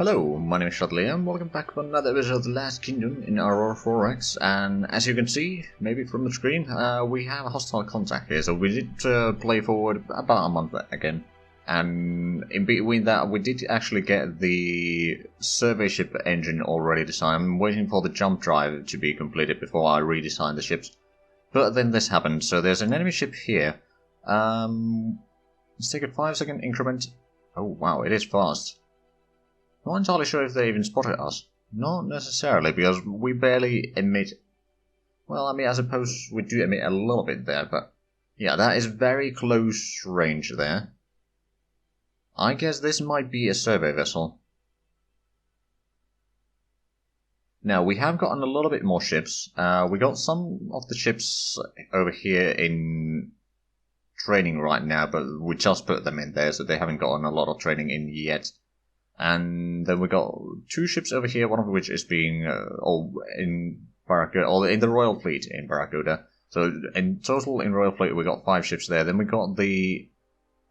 Hello, my name is Zhatelier and welcome back to another episode of The Last Kingdom in Aurora 4X. And as you can see, maybe from the screen, we have a hostile contact here. So we did play forward about a month again. And in between that, we did actually get the survey ship engine already designed. I'm waiting for the jump drive to be completed before I redesign the ships. But then this happened. So there's an enemy ship here. Let's take a 5-second increment. Oh wow, it is fast. Not entirely sure if they even spotted us. Not necessarily, because we barely emit... Well, I mean, I suppose we do emit a little bit there, but... Yeah, that is very close range there. I guess this might be a survey vessel. Now, we have gotten a little bit more ships. We got some of the ships over here in training right now, but we just put them in there, so they haven't gotten a lot of training in yet. And then we got 2 ships over here, one of which is being in Barracuda, or in the Royal Fleet in Barracuda. So in total in Royal Fleet we got 5 ships there. Then we got the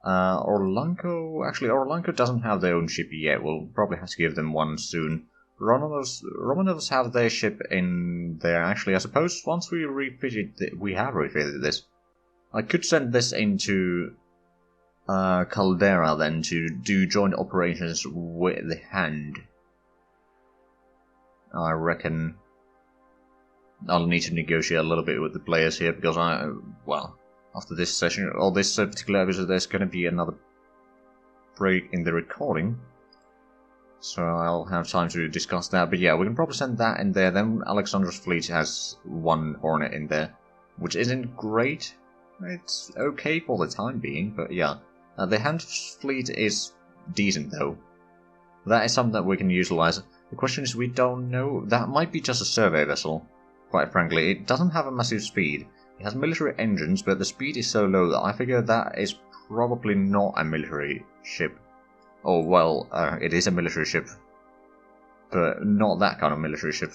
Orlanco. Actually, Orlanco doesn't have their own ship yet. We'll probably have to give them one soon. Romanovs have their ship in there. Actually, I suppose once we we have refitted this. I could send this into Caldera then to do joint operations with the Hand. I reckon I'll need to negotiate a little bit with the players here because well, after this session or this particular episode, there's going to be another break in the recording, so I'll have time to discuss that. But yeah, we can probably send that in there. Then Alexandrus fleet has 1 Hornet in there, which isn't great. It's okay for the time being, but yeah. The Hand fleet is decent though. That is something that we can utilize. The question is, we don't know. That might be just a survey vessel, quite frankly. It doesn't have a massive speed. It has military engines, but the speed is so low that I figure that is probably not a military ship. Oh, well, it is a military ship, but not that kind of military ship.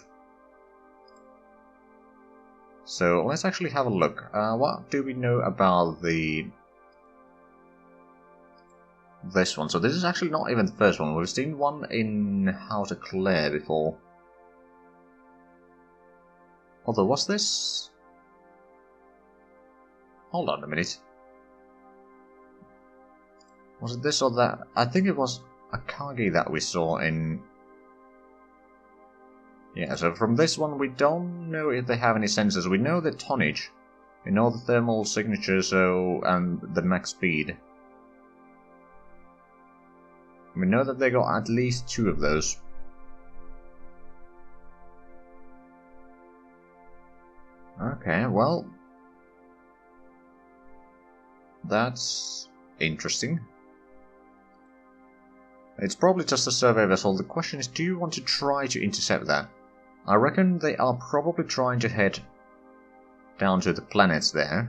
So let's actually have a look. What do we know about this one? So this is actually not even the first one. We've seen one in Zhatelier before. Although, what's this? Hold on a minute. Was it this or that? I think it was Akagi that we saw in... Yeah, so from this one we don't know if they have any sensors. We know the tonnage. We know the thermal signature, and the max speed. We know that they got at least 2 of those. Okay, well... That's interesting. It's probably just a survey vessel. The question is, do you want to try to intercept that? I reckon they are probably trying to head down to the planets there.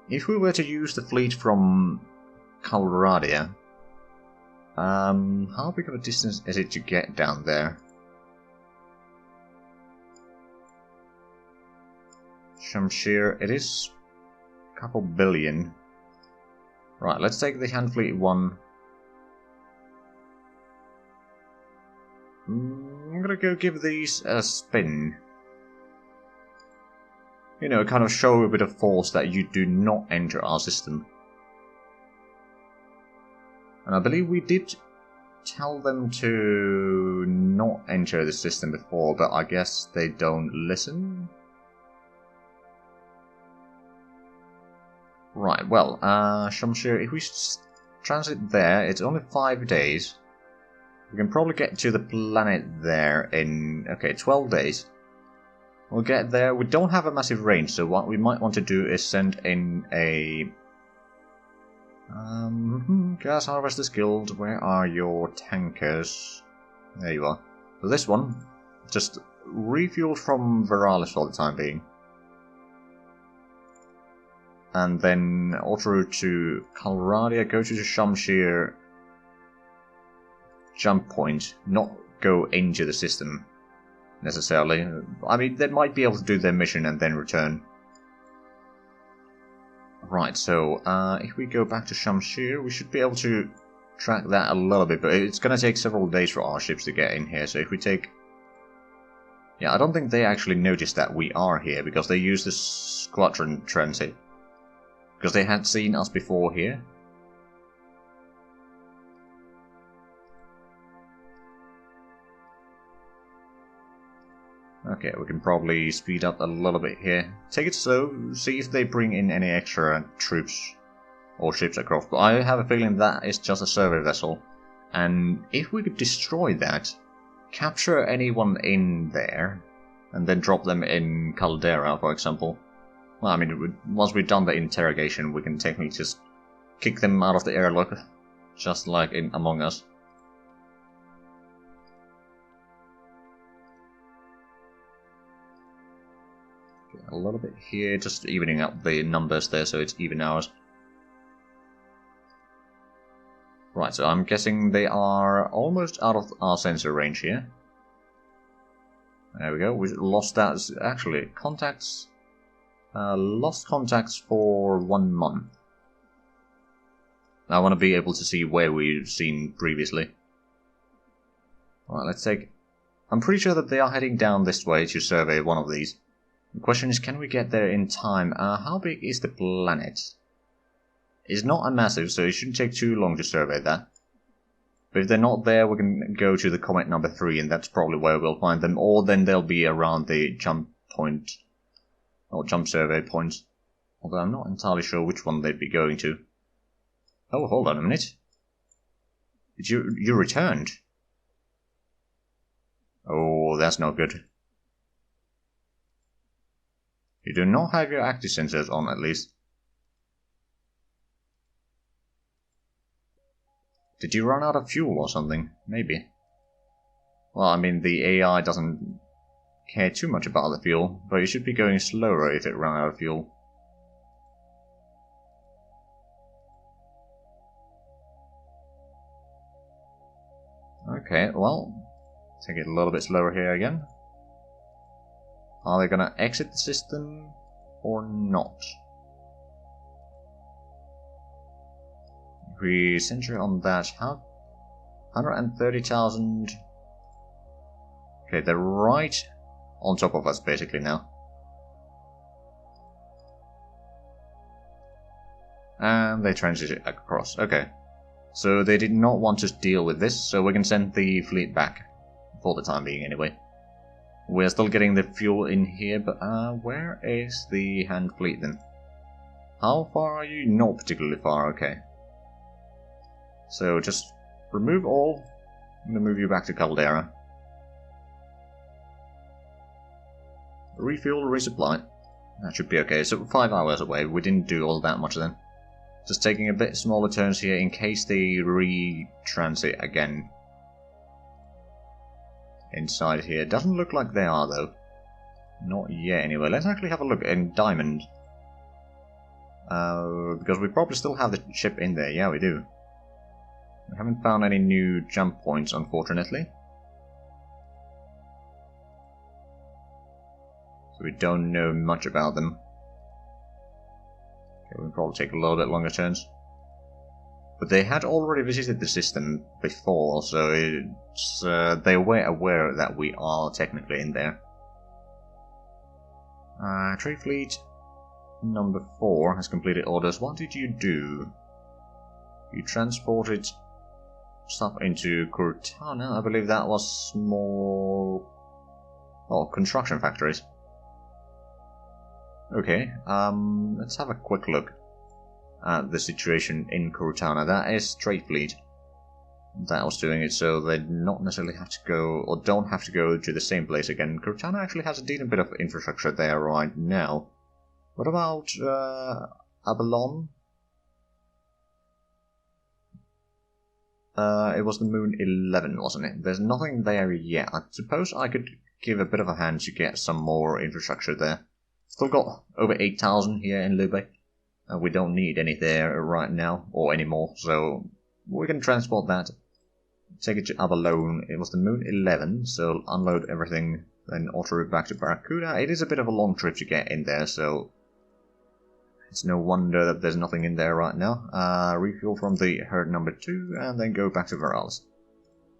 If we were to use the fleet from Calradia... how big of a distance is it to get down there? Shamshir, it is a couple billion. Right, let's take the Hand Fleet 1. I'm gonna go give these a spin. You know, kind of show a bit of force that you do not enter our system. And I believe we did tell them to not enter the system before, but I guess they don't listen. Right, well, Shamshir, if we transit there, it's only 5 days. We can probably get to the planet there in, 12 days. We'll get there. We don't have a massive range, so what we might want to do is send in a... Gas Harvesters Guild, where are your tankers? There you are. So this one, just refueled from Veralis for the time being. And then auto to Calradia, go to the Shamshir jump point, not go into the system necessarily. I mean, they might be able to do their mission and then return. Right, so if we go back to Shamshir, we should be able to track that a little bit, but it's gonna take several days for our ships to get in here, so if we take... Yeah, I don't think they actually noticed that we are here, because they used the squadron transit. Because they had seen us before here. Okay, we can probably speed up a little bit here. Take it slow, see if they bring in any extra troops or ships across. But I have a feeling that is just a survey vessel. And if we could destroy that, capture anyone in there, and then drop them in Caldera, for example. Well, I mean, once we've done the interrogation, we can technically just kick them out of the airlock, just like in Among Us. Okay, a little bit here, just evening up the numbers there, so it's even hours. Right, so I'm guessing they are almost out of our sensor range here. There we go, we lost that. Actually, contacts... lost contacts for 1 month. I want to be able to see where we've seen previously. Alright, let's take... I'm pretty sure that they are heading down this way to survey one of these. The question is, can we get there in time? How big is the planet? It's not a massive, so it shouldn't take too long to survey that. But if they're not there, we can go to the comet number 3, and that's probably where we'll find them. Or then they'll be around the jump point, or jump survey points. Although I'm not entirely sure which one they'd be going to. Oh, hold on a minute. Did you returned? Oh, that's not good. You do not have your active sensors on, at least. Did you run out of fuel or something? Maybe. Well, I mean, the AI doesn't care too much about the fuel, but you should be going slower if it ran out of fuel. Okay, well, take it a little bit slower here again. Are they gonna exit the system or not? If we center on that, how? 130,000. Okay, they're right on top of us basically now. And they transit across. Okay. So they did not want to deal with this, so we can send the fleet back. For the time being, anyway. We're still getting the fuel in here, but where is the hand fleet then? How far are you? Not particularly far, okay. So just remove all. I'm going to move you back to Caldera. Refuel, resupply. That should be okay. So 5 hours away. We didn't do all that much then. Just taking a bit smaller turns here in case they re-transit again. Inside here. Doesn't look like they are though. Not yet anyway. Let's actually have a look in Diamond. Because we probably still have the ship in there. Yeah, we do. We haven't found any new jump points, unfortunately. So we don't know much about them. Okay, we'll probably take a little bit longer turns. But they had already visited the system before, so it's, they were aware that we are technically in there. Trade Fleet number 4 has completed orders. What did you do? You transported stuff into Cortana. I believe that was small... well, construction factories. Okay, let's have a quick look at the situation in Cortana. That is Trade Fleet that was doing it, so they not necessarily have to go, or don't have to go to the same place again. Cortana actually has a decent bit of infrastructure there right now. What about Abalon? It was the Moon 11, wasn't it? There's nothing there yet. I suppose I could give a bit of a hand to get some more infrastructure there. Still got over 8,000 here in Lübeck. We don't need any there right now, or anymore, so we can transport that. Take it to Abalone. It was the Moon 11, so unload everything, then auto route back to Barracuda. It is a bit of a long trip to get in there, so It's no wonder that there's nothing in there right now. Refuel from the herd number 2 and then go back to Veralis.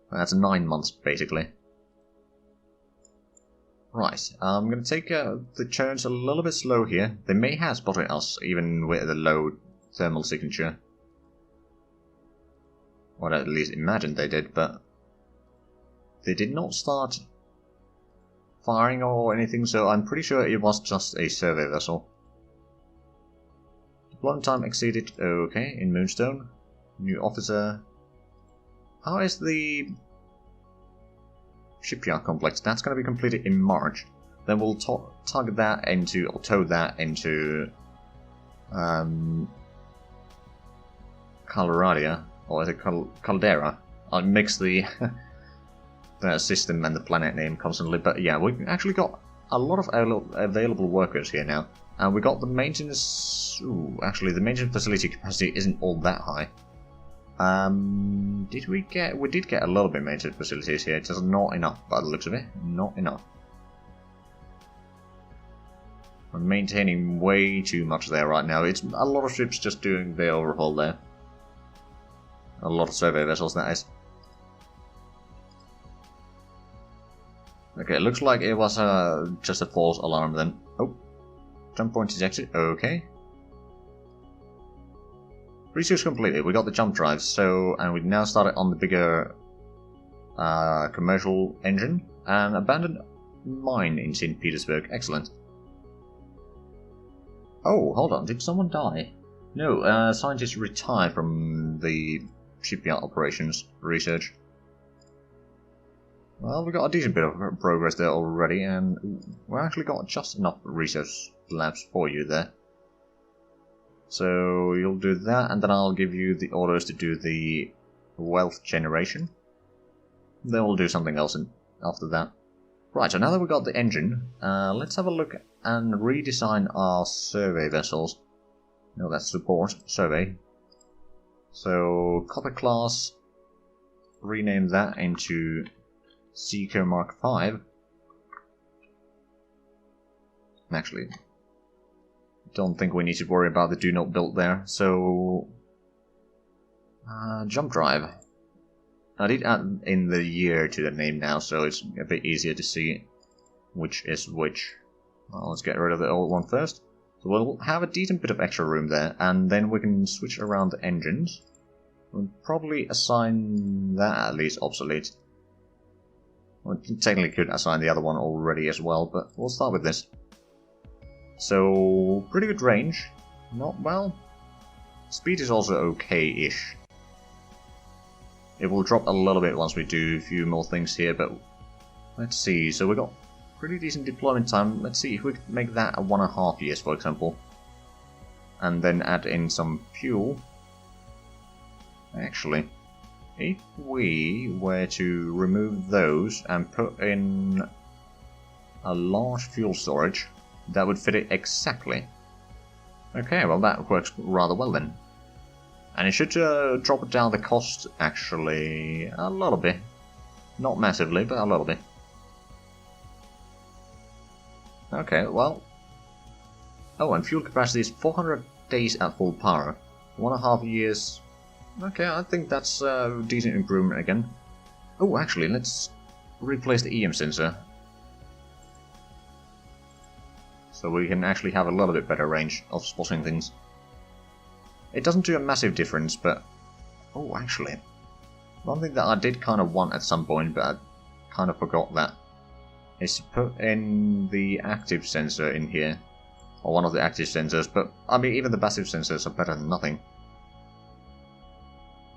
That's 9 months basically. Right, I'm going to take the turns a little bit slow here. They may have spotted us even with the low thermal signature. Or at least imagined they did, but they did not start firing or anything, so I'm pretty sure it was just a survey vessel. Deployment time exceeded. Okay, in Moonstone. New officer. How is the shipyard complex? That's going to be completed in March. Then we'll target that into, or tow that into Caldera, or is it Caldera? I'll mix the the system and the planet name constantly, but yeah, we've actually got a lot of available workers here now. And we got the maintenance... Ooh, actually, the maintenance facility capacity isn't all that high. Did we get... We did get a little bit of maintenance facilities here, just not enough by the looks of it. Not enough. We're maintaining way too much there right now. It's a lot of ships just doing the overhaul there. A lot of survey vessels, that is. Okay, it looks like it was just a false alarm then. Oh, jump point ejected. Okay. Research completed. We got the jump drive, so and we now started on the bigger commercial engine and abandoned mine in St. Petersburg. Excellent. Oh, hold on. Did someone die? No, scientists retired from the shipyard operations research. Well, we got a decent bit of progress there already, and we actually got just enough research labs for you there. So you'll do that, and then I'll give you the orders to do the wealth generation. Then we'll do something else after that. Right, so now that we got the engine, let's have a look and redesign our survey vessels. No, that's support, survey. So, Copper class, rename that into Seeker Mark 5. Actually, don't think we need to worry about the do not build there. So, jump drive. I did add in the year to the name now, so it's a bit easier to see which is which. Well, let's get rid of the old one first. So we'll have a decent bit of extra room there, and then we can switch around the engines. We'll probably assign that at least obsolete. We technically could assign the other one already as well, but we'll start with this. So, pretty good range. Not well. Speed is also okay-ish. It will drop a little bit once we do a few more things here, but let's see. So we got pretty decent deployment time. Let's see if we could make that a 1.5 years, for example. And then add in some fuel. Actually, if we were to remove those and put in a large fuel storage, that would fit it exactly. Okay, well that works rather well then. And it should drop down the cost, actually, a little bit. Not massively, but a little bit. Okay, well... Oh, and fuel capacity is 400 days at full power. 1.5 years... Okay, I think that's a decent improvement again. Oh, actually, let's replace the EM sensor. So we can actually have a little bit better range of spotting things. It doesn't do a massive difference, but... Oh, actually. One thing that I did kind of want at some point, but I kind of forgot that, is to put in the active sensor in here. Or one of the active sensors, but I mean, even the passive sensors are better than nothing.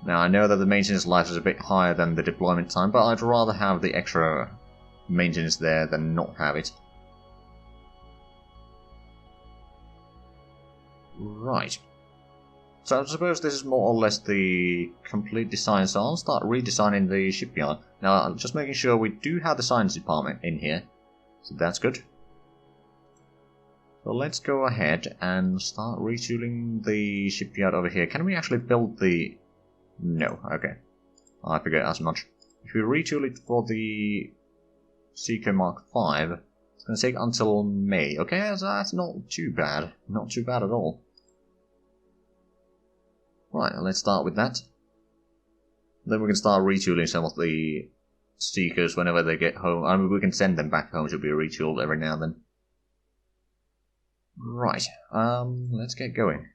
Now, I know that the maintenance life is a bit higher than the deployment time, but I'd rather have the extra maintenance there than not have it. Right. So I suppose this is more or less the complete design, so I'll start redesigning the shipyard. Now, just making sure we do have the science department in here, so that's good. So let's go ahead and start retooling the shipyard over here. Can we actually build the... No, okay. I forget as much. If we retool it for the Seeker Mark 5, it's going to take until May. Okay, so that's not too bad. Not too bad at all. Right, let's start with that. Then we can start retooling some of the Seekers whenever they get home. I mean, we can send them back home to be retooled every now and then. Right, let's get going.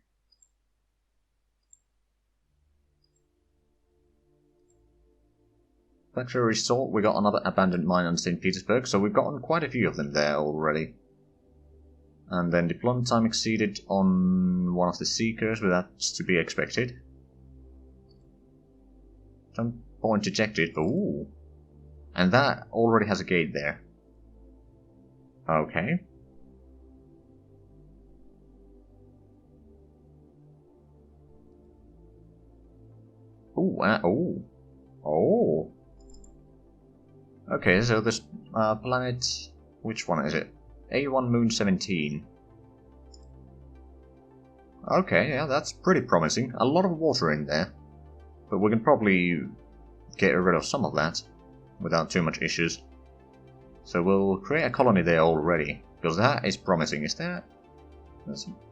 Factory Resort, we got another abandoned mine on St. Petersburg, so we've gotten quite a few of them there already. And then deployment time exceeded on one of the Seekers, but that's to be expected. Some point ejected, ooh. And that already has a gate there. Okay. Ooh, ooh. Oh. Okay, so this planet, which one is it? A1 Moon 17. Okay, yeah, that's pretty promising. A lot of water in there. But we can probably get rid of some of that without too much issues. So we'll create a colony there already, because that is promising. There's a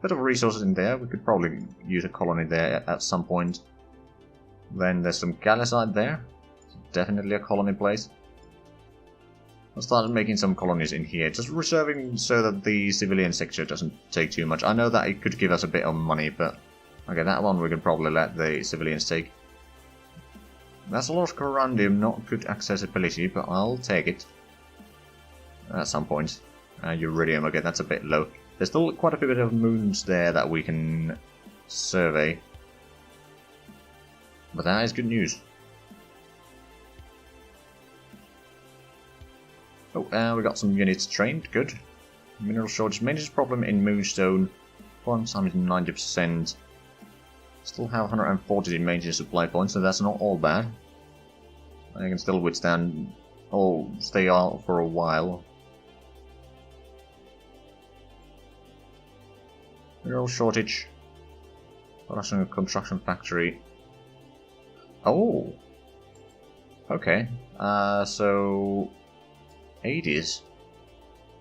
bit of resources in there. We could probably use a colony there at some point. Then there's some Galicite there. Definitely a colony place. I'll start making some colonies in here, just reserving so that the civilian sector doesn't take too much. I know that it could give us a bit of money, but okay, that one we can probably let the civilians take. That's a lot of corundium, not good accessibility, but I'll take it. At some point. Uridium, okay, that's a bit low. There's still quite a bit of moons there that we can survey. But that is good news. Oh, we got some units trained, good. Mineral shortage, maintenance problem in Moonstone. Farm time is 90%. Still have 140 in maintenance supply points, so that's not all bad. I can still withstand, or stay out for a while. Mineral shortage. Production and construction factory. Oh! Okay, so 80s.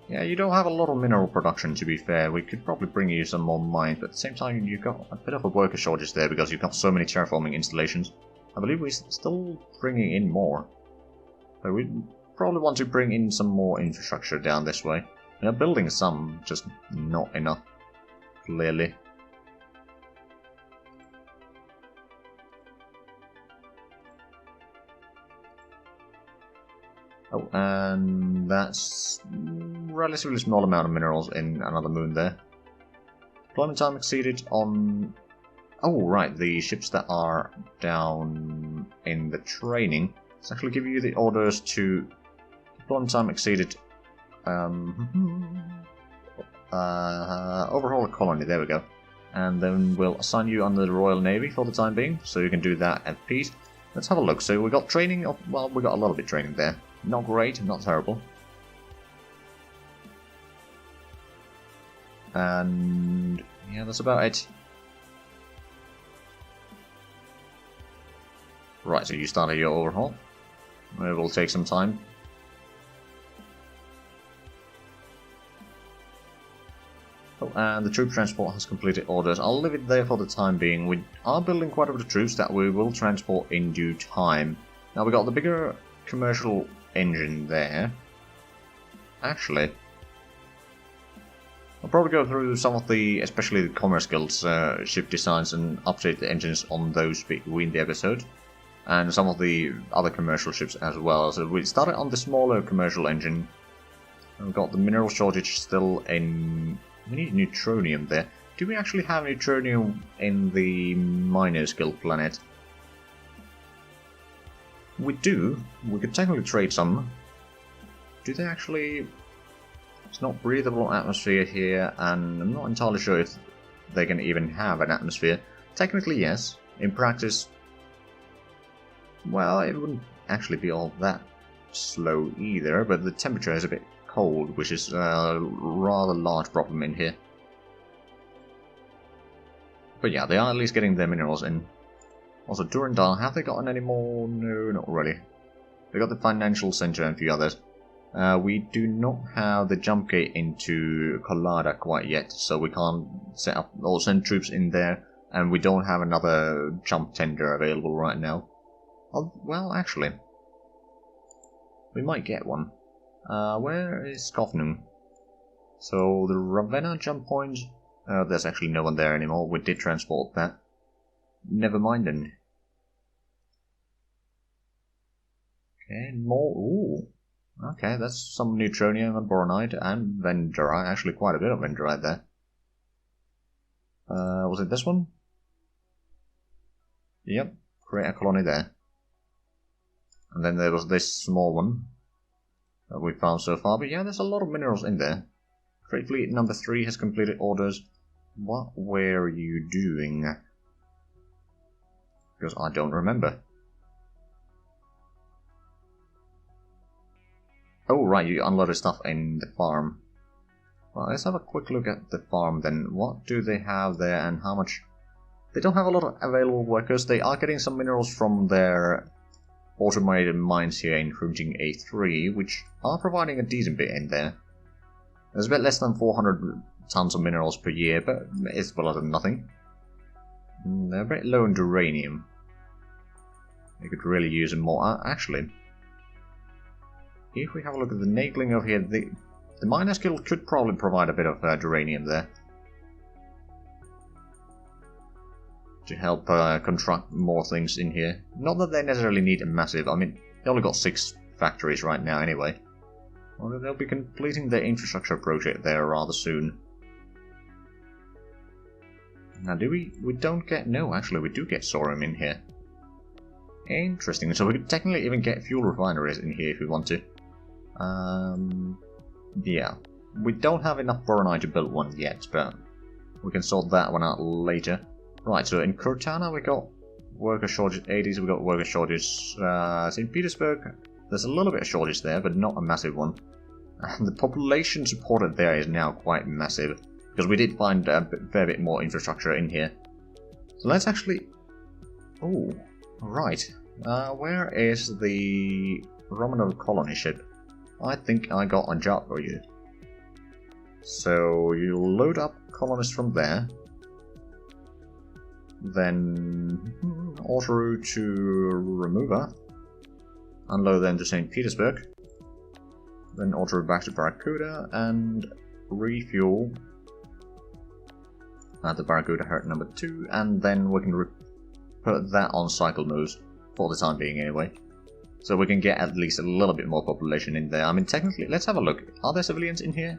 Yeah, you don't have a lot of mineral production, to be fair. We could probably bring you some more mines, but at the same time you've got a bit of a worker shortage there because you've got so many terraforming installations. I believe we're still bringing in more. But we probably want to bring in some more infrastructure down this way. We are building some, just not enough, clearly. Oh, and that's relatively small amount of minerals in another moon there. Deployment time exceeded on... Oh, right, the ships that are down in the training. Let's actually give you the orders to... Deployment time exceeded... overhaul a colony, there we go. And then we'll assign you under the Royal Navy for the time being, so you can do that at peace. Let's have a look. So we got training, well, we got a little bit of training there. Not great, not terrible. And yeah, that's about it. Right, so you started your overhaul. It will take some time. Oh, and the troop transport has completed orders. I'll leave it there for the time being. We are building quite a bit of troops that we will transport in due time. Now we got the bigger commercial engine there. Actually, I'll probably go through some of the, especially the Commerce Guild's ship designs and update the engines on those between the episode. And some of the other commercial ships as well. So we started on the smaller commercial engine. We've got the mineral shortage still in... We need neutronium there. Do we actually have neutronium in the Miners Guild planet? We do. We could technically trade some. Do they actually... It's not breathable atmosphere here, and I'm not entirely sure if they can even have an atmosphere. Technically, yes. In practice, well, it wouldn't actually be all that slow either, but the temperature is a bit cold, which is a rather large problem in here. But yeah, they are at least getting their minerals in. Also, Durandal, have they gotten any more? No, not really. They got the financial center and a few others. We do not have the jump gate into Collada quite yet, so we can't set up or send troops in there. And we don't have another jump tender available right now. Oh, well, actually, we might get one. Where is Skofnung? So the Ravenna jump point, there's actually no one there anymore. We did transport that. Never mind then. Okay, more. Ooh. Okay, that's some neutronium and boronite and vendorite. Actually, quite a bit of vendorite there. Was it this one? Yep, create a colony there. And then there was this small one that we found so far. But yeah, there's a lot of minerals in there. Trade Fleet number 3 has completed orders. What were you doing? Because I don't remember. Oh, right, you unloaded stuff in the farm. Well, let's have a quick look at the farm then. What do they have there and how much? They don't have a lot of available workers. They are getting some minerals from their automated mines here in Routing A3, which are providing a decent bit in there. There's a bit less than 400 tons of minerals per year, but it's better than nothing. They're a bit low in uranium. They could really use them more. Actually, if we have a look at the nagling over here, the Miners Guild could probably provide a bit of uranium there. To help construct more things in here. Not that they necessarily need a massive, I mean, they only got 6 factories right now anyway. Well, they'll be completing their infrastructure project there rather soon. Now do we don't get, no actually we do get Sorium in here. Interesting, so we could technically even get fuel refineries in here if we want to. Yeah, we don't have enough boronite to build one yet, but we can sort that one out later. Right, so in Cortana we got worker shortage 80s, we got worker shortage St. Petersburg. There's a little bit of shortage there, but not a massive one. And the population supported there is now quite massive, because we did find a fair bit more infrastructure in here. So let's actually... Oh, right. Where is the Romanov colony ship? I think I got a job for you. So you load up colonists from there. Then auto route to Remover. Unload them to St. Petersburg. Then auto route back to Barracuda and refuel at the Barracuda herd number 2, and then we can put that on cycle moves for the time being anyway. So we can get at least a little bit more population in there. I mean, technically, let's have a look. Are there civilians in here?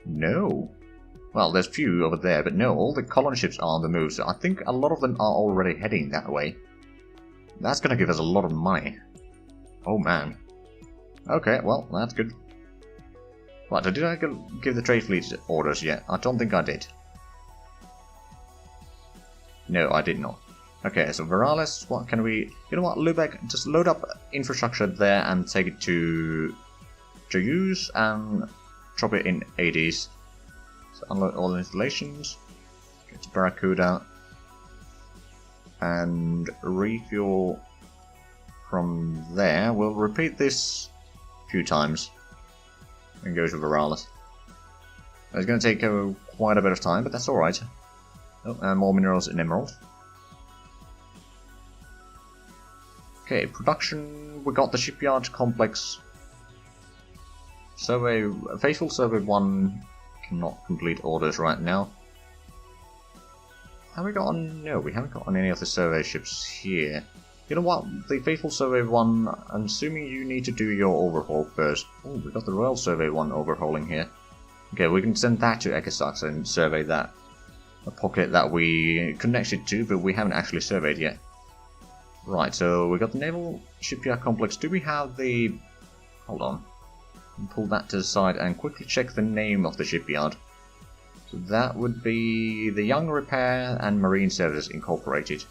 No. Well, there's few over there, but no, all the colony ships are on the move, so I think a lot of them are already heading that way. That's gonna give us a lot of money. Oh man. Okay, well, that's good. Right, so did I give the trade fleet orders yet? I don't think I did. No, I did not. Okay, so Virales, what can we... You know what, Lubeck, just load up infrastructure there and take it to use and drop it in 80s. So unload all the installations, get to Barracuda, and refuel from there. We'll repeat this a few times and go to Virales. It's going to take quite a bit of time, but that's alright. Oh, and more minerals and emeralds. Okay, production, we got the shipyard complex. Survey, Faithful Survey 1 cannot complete orders right now. Have we got on? No, we haven't got on any of the survey ships here. You know what, the Faithful Survey 1, I'm assuming you need to do your overhaul first. Oh, we got the Royal Survey 1 overhauling here. Okay, we can send that to Ekesax and survey that. A pocket that we connected to, but we haven't actually surveyed yet. Right, so we got the Naval Shipyard Complex. Do we have the... Hold on. Pull that to the side and quickly check the name of the shipyard. So that would be the Young Repair and Marine Services Incorporated.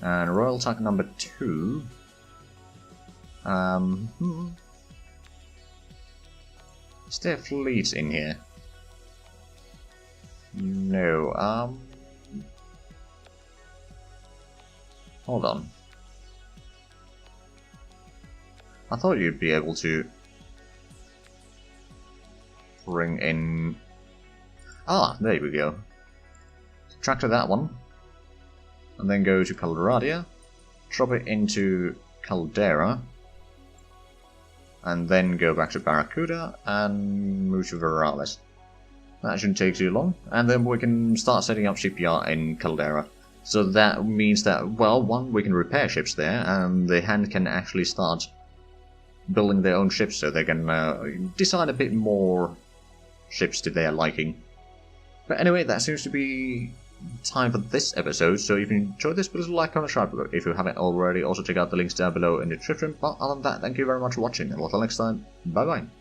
And Royal Tug number 2. Is there fleets in here? No, hold on. I thought you'd be able to bring in... Ah, there we go. Subtract that one. and then go to Calradia, drop it into Caldera, and then go back to Barracuda and move to Virales. That shouldn't take too long, and then we can start setting up shipyard in Caldera. So that means that, well, one, we can repair ships there, and the hand can actually start building their own ships so they can design a bit more ships to their liking. But anyway, that seems to be time for this episode, so if you enjoyed this, please like, comment, subscribe. If you haven't already, also check out the links down below in the description. But other than that, thank you very much for watching, and until next time, bye bye.